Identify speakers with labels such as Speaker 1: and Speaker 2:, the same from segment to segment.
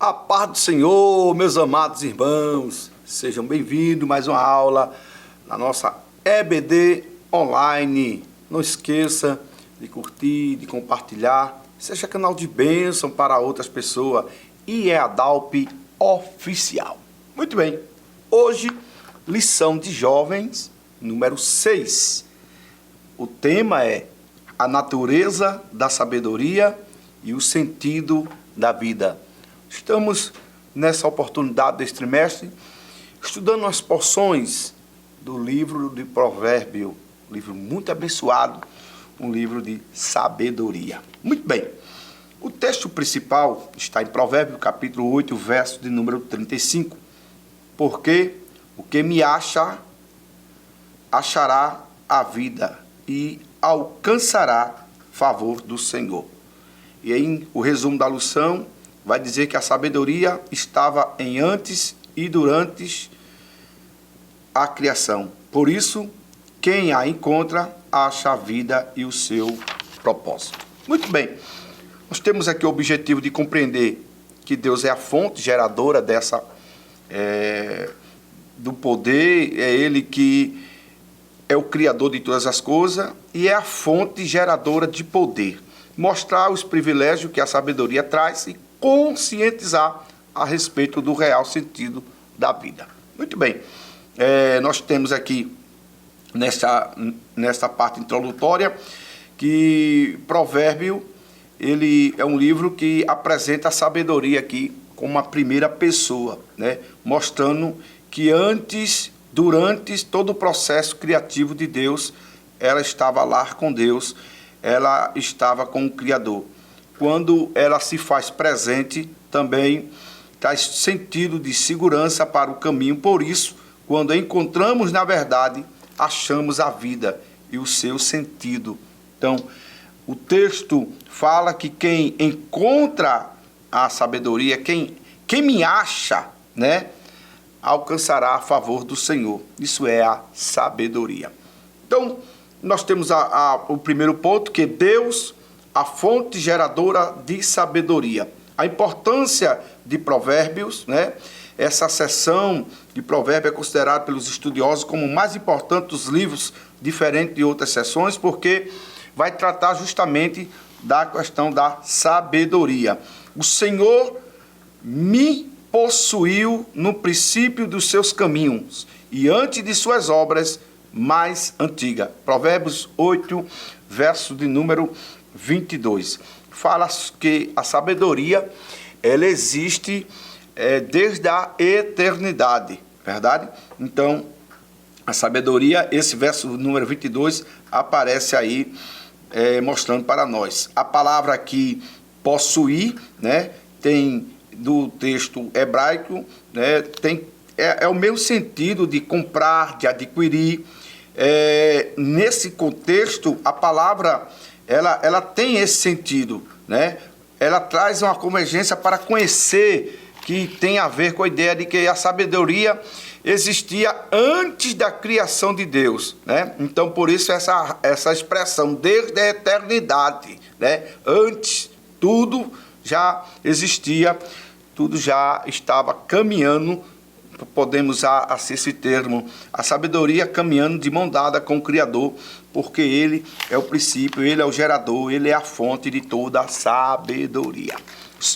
Speaker 1: A paz do Senhor, meus amados irmãos, sejam bem-vindos a mais uma aula na nossa EBD Online. Não esqueça de curtir, de compartilhar, seja canal de bênção para outras pessoas e é a DALP Oficial. Muito bem, hoje, lição de jovens, número 6. O tema é a natureza da sabedoria e o sentido da vida. Estamos nessa oportunidade deste trimestre estudando as porções do livro de Provérbio, um livro muito abençoado, um livro de sabedoria. Muito bem, o texto principal está em Provérbio capítulo 8, verso de número 35. Porque o que me acha, achará a vida e alcançará favor do Senhor. E aí o resumo da lição vai dizer que a sabedoria estava em antes e durante a criação. Por isso, quem a encontra, acha a vida e o seu propósito. Muito bem, nós temos aqui o objetivo de compreender que Deus é a fonte geradora do poder, é Ele que é o Criador de todas as coisas e é a fonte geradora de poder. Mostrar os privilégios que a sabedoria traz e conscientizar a respeito do real sentido da vida. Muito bem, nós temos aqui nesta parte introdutória que Provérbio, ele é um livro que apresenta a sabedoria aqui como uma primeira pessoa, né? Mostrando que antes, durante todo o processo criativo de Deus, ela estava lá com Deus, ela estava com o Criador. Quando ela se faz presente, também traz sentido de segurança para o caminho. Por isso, quando a encontramos, na verdade, achamos a vida e o seu sentido. Então, o texto fala que quem encontra a sabedoria, quem me acha, né, alcançará a favor do Senhor. Isso é a sabedoria. Então, nós temos o primeiro ponto, que Deus, a fonte geradora de sabedoria. A importância de Provérbios, né? Essa seção de Provérbios é considerada pelos estudiosos como o mais importante dos livros, diferente de outras seções, porque vai tratar justamente da questão da sabedoria. O Senhor me possuiu no princípio dos seus caminhos e antes de suas obras mais antigas. Provérbios 8, verso de número 22. Fala que a sabedoria, ela existe desde a eternidade, verdade? Então, a sabedoria, esse verso número 22, aparece aí mostrando para nós. A palavra aqui, possuir, né, tem do texto hebraico, né, é o mesmo sentido de comprar, de adquirir. Nesse contexto, a palavra ela tem esse sentido, né? Ela traz uma convergência para conhecer, que tem a ver com a ideia de que a sabedoria existia antes da criação de Deus, né? Então, por isso essa expressão, desde a eternidade, né? Antes, tudo já existia, tudo já estava caminhando, podemos usar assim esse termo, a sabedoria caminhando de mão dada com o Criador, porque Ele é o princípio, Ele é o gerador, Ele é a fonte de toda a sabedoria.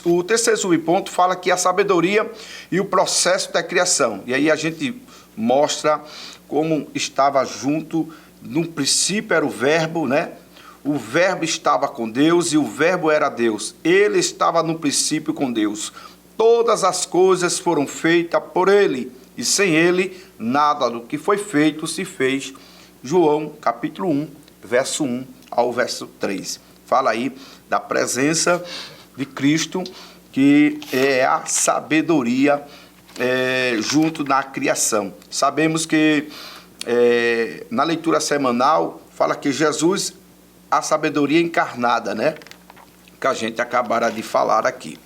Speaker 1: O terceiro subponto fala que a sabedoria e o processo da criação. E aí a gente mostra como estava junto, no princípio era o verbo, né? O verbo estava com Deus e o verbo era Deus. Ele estava no princípio com Deus. Todas as coisas foram feitas por Ele, e sem Ele, nada do que foi feito se fez. João, capítulo 1, verso 1 ao verso 3. Fala aí da presença de Cristo, que é a sabedoria junto na criação. Sabemos que na leitura semanal, fala que Jesus, a sabedoria encarnada, né? Que a gente acabará de falar aqui.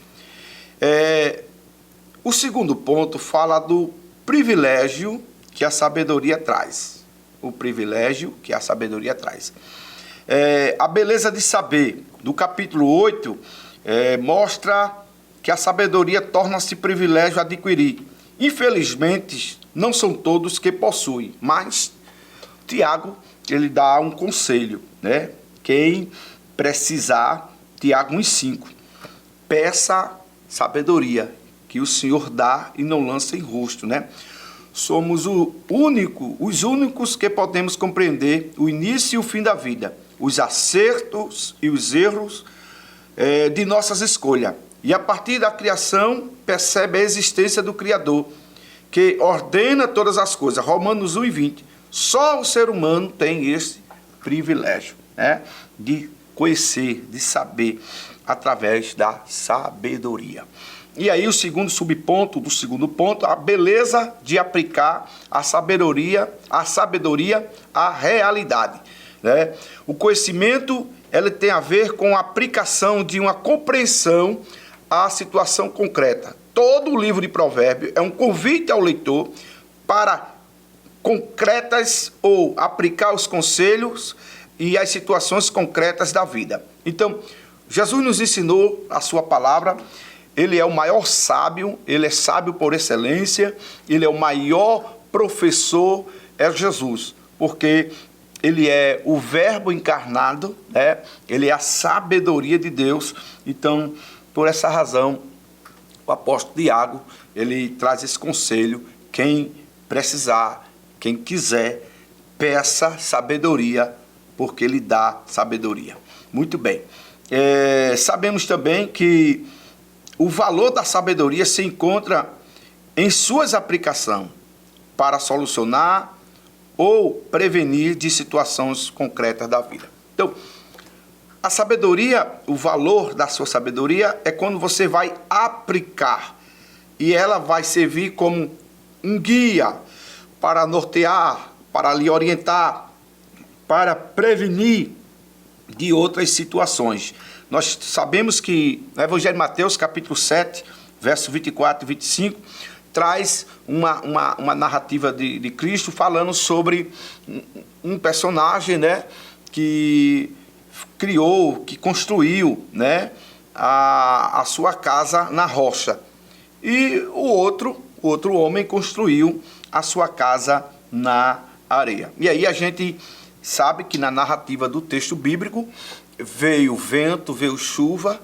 Speaker 1: O segundo ponto fala do privilégio que a sabedoria traz. O privilégio que a sabedoria traz. A beleza de saber, do capítulo 8, mostra que a sabedoria torna-se privilégio a adquirir. Infelizmente, não são todos que possuem, mas Tiago, ele dá um conselho, né? Quem precisar, Tiago 1,5, peça sabedoria, que o Senhor dá e não lança em rosto, né? Somos os únicos que podemos compreender o início e o fim da vida, os acertos e os erros de nossas escolhas. E a partir da criação, percebe a existência do Criador, que ordena todas as coisas. Romanos 1,20. Só o ser humano tem esse privilégio, né? De conhecer, de saber, através da sabedoria. E aí o segundo subponto do segundo ponto, a beleza de aplicar a sabedoria à realidade, né? O conhecimento, ele tem a ver com a aplicação de uma compreensão à situação concreta. Todo o livro de Provérbios é um convite ao leitor para concretas ou aplicar os conselhos e as situações concretas da vida. Então, Jesus nos ensinou a sua palavra. Ele é o maior sábio, ele é sábio por excelência, ele é o maior professor, é Jesus, porque ele é o verbo encarnado, né? Ele é a sabedoria de Deus. Então, por essa razão, o apóstolo Tiago, ele traz esse conselho: quem precisar, quem quiser, peça sabedoria, porque ele dá sabedoria. Muito bem. Sabemos também que o valor da sabedoria se encontra em suas aplicações para solucionar ou prevenir de situações concretas da vida. Então, a sabedoria, o valor da sua sabedoria é quando você vai aplicar, e ela vai servir como um guia para nortear, para lhe orientar, para prevenir de outras situações. Nós sabemos que no Evangelho de Mateus, capítulo 7, verso 24 e 25, traz uma narrativa de Cristo falando sobre um personagem, né, que criou, que construiu, né, a sua casa na rocha. E o outro homem construiu a sua casa na areia. E aí a gente sabe que na narrativa do texto bíblico veio vento, veio chuva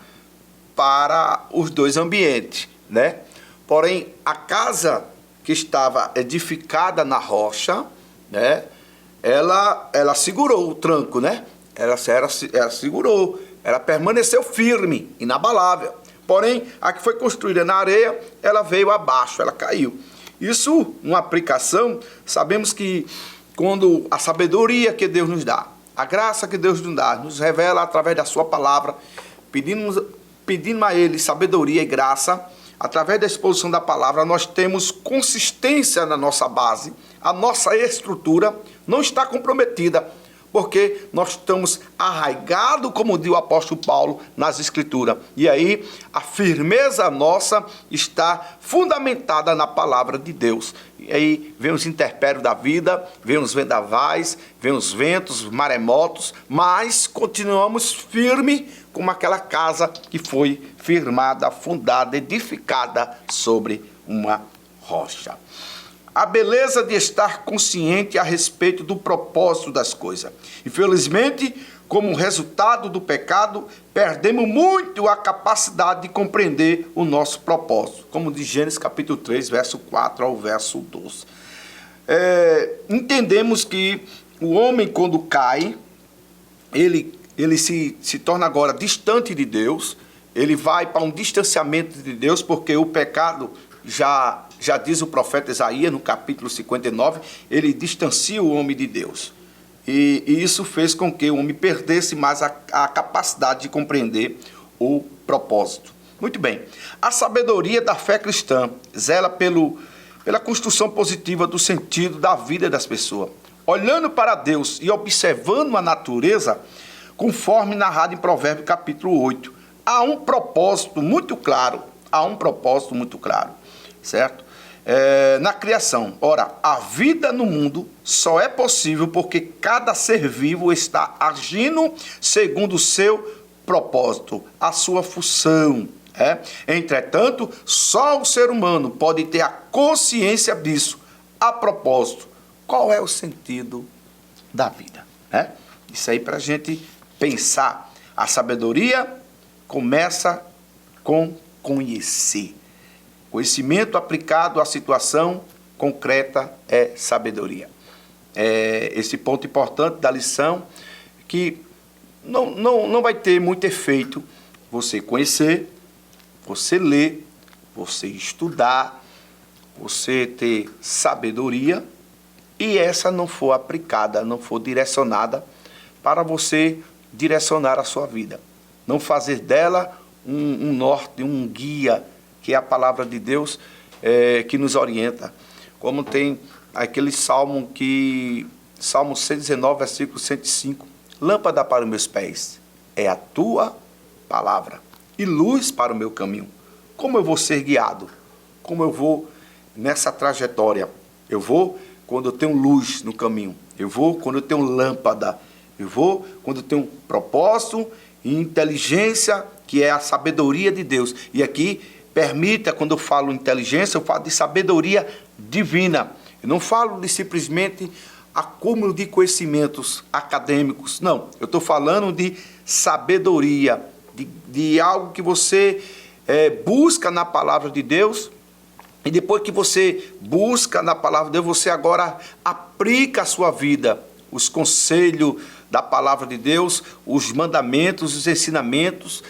Speaker 1: para os dois ambientes, né? Porém, a casa que estava edificada na rocha, né, ela segurou o tranco, né? Ela segurou, ela permaneceu firme, inabalável. Porém, a que foi construída na areia, ela veio abaixo, ela caiu. Isso, uma aplicação, sabemos que quando a sabedoria que Deus nos dá, a graça que Deus nos dá, nos revela através da sua palavra, pedindo a Ele sabedoria e graça, através da exposição da palavra, nós temos consistência na nossa base, a nossa estrutura não está comprometida, porque nós estamos arraigados, como diz o apóstolo Paulo, nas Escrituras. E aí, a firmeza nossa está fundamentada na palavra de Deus. E aí, vem os intempéries da vida, vem os vendavais, vem os ventos, os maremotos, mas continuamos firmes como aquela casa que foi firmada, fundada, edificada sobre uma rocha. A beleza de estar consciente a respeito do propósito das coisas. Infelizmente, como resultado do pecado, perdemos muito a capacidade de compreender o nosso propósito. Como diz Gênesis capítulo 3, verso 4 ao verso 12. Entendemos que o homem, quando cai, ele se torna agora distante de Deus, ele vai para um distanciamento de Deus, porque o pecado já diz o profeta Isaías, no capítulo 59, ele distancia o homem de Deus. E isso fez com que o homem perdesse mais a capacidade de compreender o propósito. Muito bem. A sabedoria da fé cristã zela pela construção positiva do sentido da vida das pessoas. Olhando para Deus e observando a natureza, conforme narrado em Provérbios capítulo 8, há um propósito muito claro, certo? Na criação. Ora, a vida no mundo só é possível porque cada ser vivo está agindo segundo o seu propósito, a sua função. Entretanto, só o ser humano pode ter a consciência disso. A propósito, qual é o sentido da vida? Isso aí para a gente pensar. A sabedoria começa com conhecer. Conhecimento aplicado à situação concreta é sabedoria. Esse ponto importante da lição, que não vai ter muito efeito você conhecer, você ler, você estudar, você ter sabedoria e essa não for aplicada, não for direcionada para você direcionar a sua vida. Não fazer dela um norte, um guia, que é a palavra de Deus que nos orienta. Como tem aquele salmo Salmo 119, versículo 105. Lâmpada para os meus pés é a tua palavra e luz para o meu caminho. Como eu vou ser guiado? Como eu vou nessa trajetória? Eu vou quando eu tenho luz no caminho. Eu vou quando eu tenho lâmpada. Eu vou quando eu tenho propósito e inteligência, que é a sabedoria de Deus. E aqui, permita, quando eu falo inteligência, eu falo de sabedoria divina. Eu não falo de simplesmente acúmulo de conhecimentos acadêmicos. Não, eu estou falando de sabedoria, de algo que você busca na palavra de Deus. E depois que você busca na palavra de Deus, você agora aplica a sua vida, os conselhos da palavra de Deus, os mandamentos, os ensinamentos,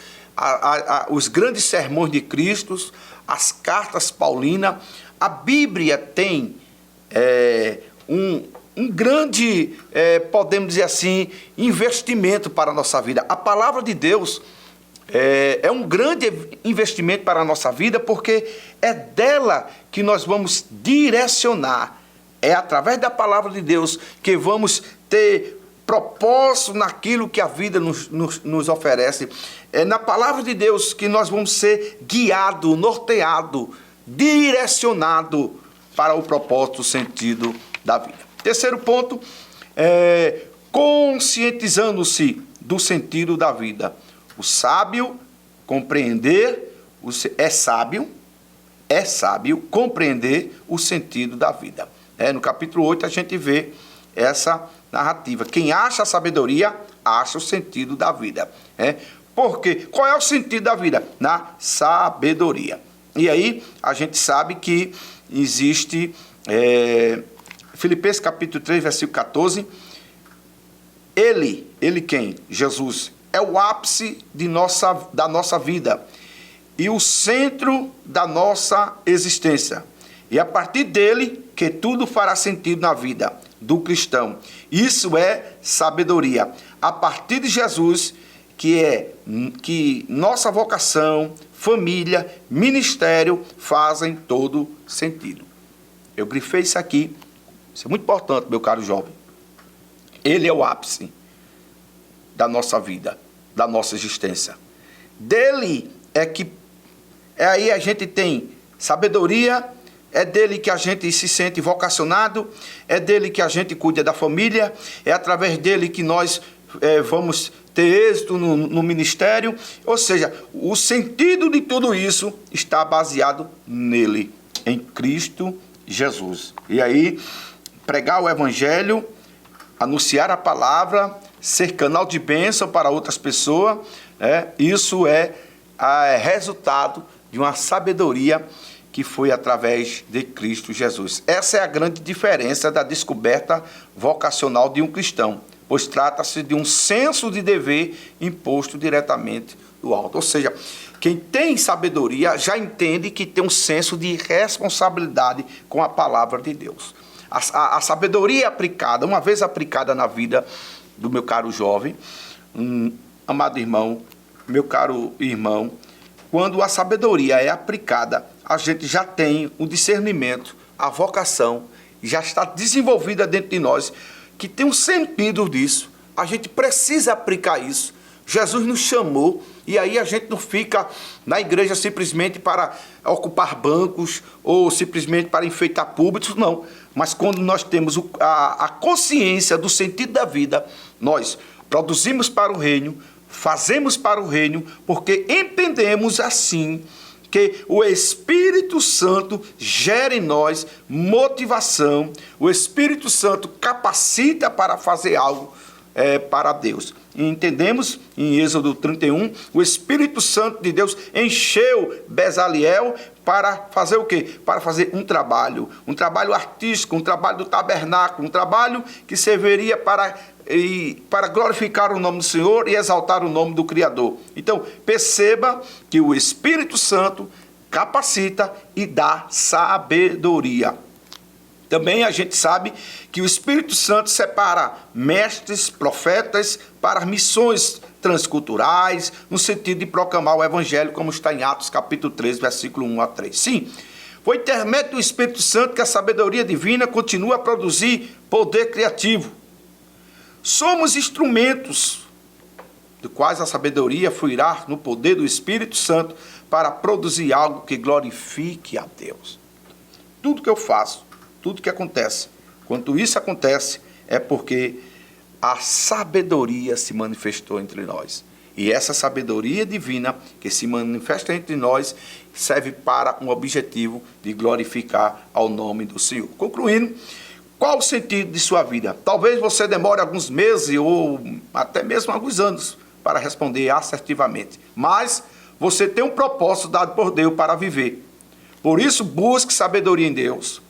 Speaker 1: os grandes sermões de Cristo, as cartas paulinas. A Bíblia tem um grande, podemos dizer assim, investimento para a nossa vida. A palavra de Deus é um grande investimento para a nossa vida, porque é dela que nós vamos direcionar. É através da palavra de Deus que vamos ter propósito naquilo que a vida nos oferece. É na palavra de Deus que nós vamos ser guiados, norteados, direcionados para o propósito, o sentido da vida. Terceiro ponto, conscientizando-se do sentido da vida. O sábio compreender, é sábio compreender o sentido da vida. No capítulo 8 a gente vê essa narrativa. Quem acha a sabedoria, acha o sentido da vida. Porque qual é o sentido da vida? Na sabedoria. E aí a gente sabe que existe, Filipenses capítulo 3, versículo 14, ele quem? Jesus, é o ápice da nossa vida e o centro da nossa existência. E a partir dele que tudo fará sentido na vida do cristão. Isso é sabedoria. A partir de Jesus, que nossa vocação, família, ministério fazem todo sentido. Eu grifei isso aqui. Isso é muito importante, meu caro jovem. Ele é o ápice da nossa vida, da nossa existência. Dele aí a gente tem sabedoria, é dele que a gente se sente vocacionado, é dele que a gente cuida da família, é através dele que nós vamos ter êxito no ministério. Ou seja, o sentido de tudo isso está baseado nele, em Cristo Jesus. E aí, pregar o evangelho, anunciar a palavra, ser canal de bênção para outras pessoas, isso é resultado de uma sabedoria que foi através de Cristo Jesus. Essa é a grande diferença da descoberta vocacional de um cristão, pois trata-se de um senso de dever imposto diretamente do alto. Ou seja, quem tem sabedoria já entende que tem um senso de responsabilidade com a palavra de Deus. A sabedoria aplicada, uma vez aplicada na vida do meu caro jovem, amado irmão, meu caro irmão, quando a sabedoria é aplicada, a gente já tem o discernimento, a vocação, já está desenvolvida dentro de nós, que tem um sentido disso. A gente precisa aplicar isso. Jesus nos chamou, e aí a gente não fica na igreja simplesmente para ocupar bancos ou simplesmente para enfeitar púlpitos, não. Mas quando nós temos a consciência do sentido da vida, nós produzimos para o reino, fazemos para o reino porque entendemos assim que o Espírito Santo gera em nós motivação, o Espírito Santo capacita para fazer algo para Deus. E entendemos em Êxodo 31, o Espírito Santo de Deus encheu Bezaliel para fazer o quê? Para fazer um trabalho artístico, um trabalho do tabernáculo, um trabalho que serviria para glorificar o nome do Senhor e exaltar o nome do Criador. Então, perceba que o Espírito Santo capacita e dá sabedoria. Também a gente sabe que o Espírito Santo separa mestres, profetas para missões transculturais, no sentido de proclamar o Evangelho, como está em Atos capítulo 3, versículo 1 a 3. Sim, foi intermédio do Espírito Santo que a sabedoria divina continua a produzir poder criativo. Somos instrumentos do quais a sabedoria fluirá no poder do Espírito Santo para produzir algo que glorifique a Deus. Tudo que eu faço, tudo que acontece, quando isso acontece, é porque a sabedoria se manifestou entre nós. E essa sabedoria divina que se manifesta entre nós serve para um objetivo de glorificar ao nome do Senhor. Concluindo, qual o sentido de sua vida? Talvez você demore alguns meses ou até mesmo alguns anos para responder assertivamente. Mas você tem um propósito dado por Deus para viver. Por isso, busque sabedoria em Deus.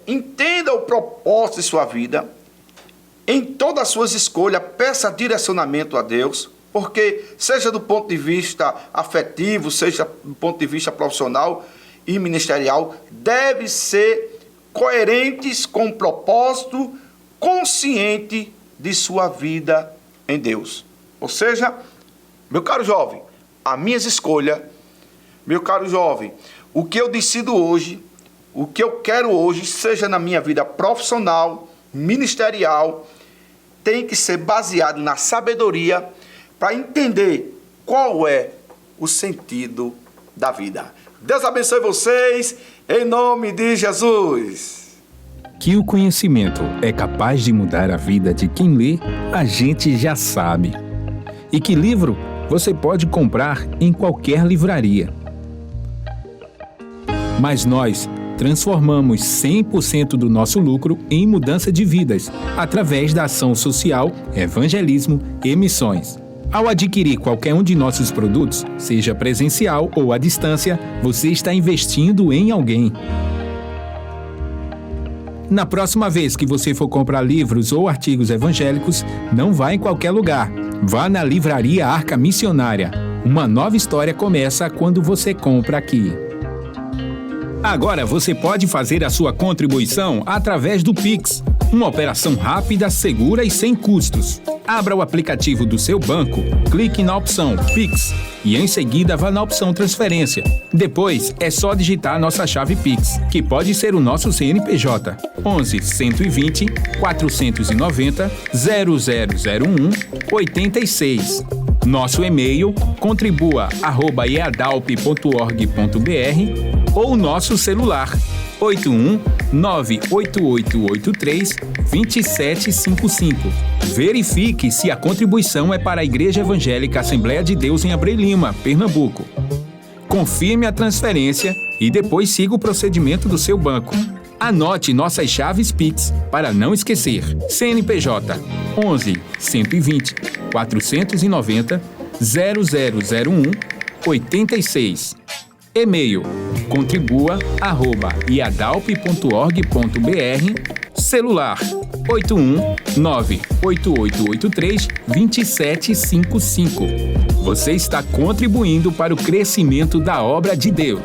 Speaker 1: Entenda o propósito de sua vida. Em todas as suas escolhas, peça direcionamento a Deus. Porque, seja do ponto de vista afetivo, seja do ponto de vista profissional e ministerial, deve ser coerentes com o propósito consciente de sua vida em Deus. Ou seja, meu caro jovem, as minhas escolhas, meu caro jovem, o que eu decido hoje, o que eu quero hoje, seja na minha vida profissional, ministerial, tem que ser baseado na sabedoria para entender qual é o sentido da vida. Deus abençoe vocês, em nome de Jesus.
Speaker 2: Que o conhecimento é capaz de mudar a vida de quem lê, a gente já sabe. E que livro você pode comprar em qualquer livraria. Mas nós transformamos 100% do nosso lucro em mudança de vidas, através da ação social, evangelismo e missões. Ao adquirir qualquer um de nossos produtos, seja presencial ou à distância, você está investindo em alguém. Na próxima vez que você for comprar livros ou artigos evangélicos, não vá em qualquer lugar. Vá na Livraria Arca Missionária. Uma nova história começa quando você compra aqui. Agora você pode fazer a sua contribuição através do Pix. Uma operação rápida, segura e sem custos. Abra o aplicativo do seu banco, clique na opção Pix e em seguida vá na opção Transferência. Depois é só digitar nossa chave Pix, que pode ser o nosso CNPJ 11 120 490 0001 86. Nosso e-mail contribua@eadalp.org.br ou nosso celular 81-98883-2755. Verifique se a contribuição é para a Igreja Evangélica Assembleia de Deus em Abreu Lima, Pernambuco. Confirme a transferência e depois siga o procedimento do seu banco. Anote nossas chaves Pix para não esquecer. CNPJ 11 120 490 0001 86. E-mail contribua@iadalp.org.br. Celular 81-98883-2755. Você está contribuindo para o crescimento da obra de Deus.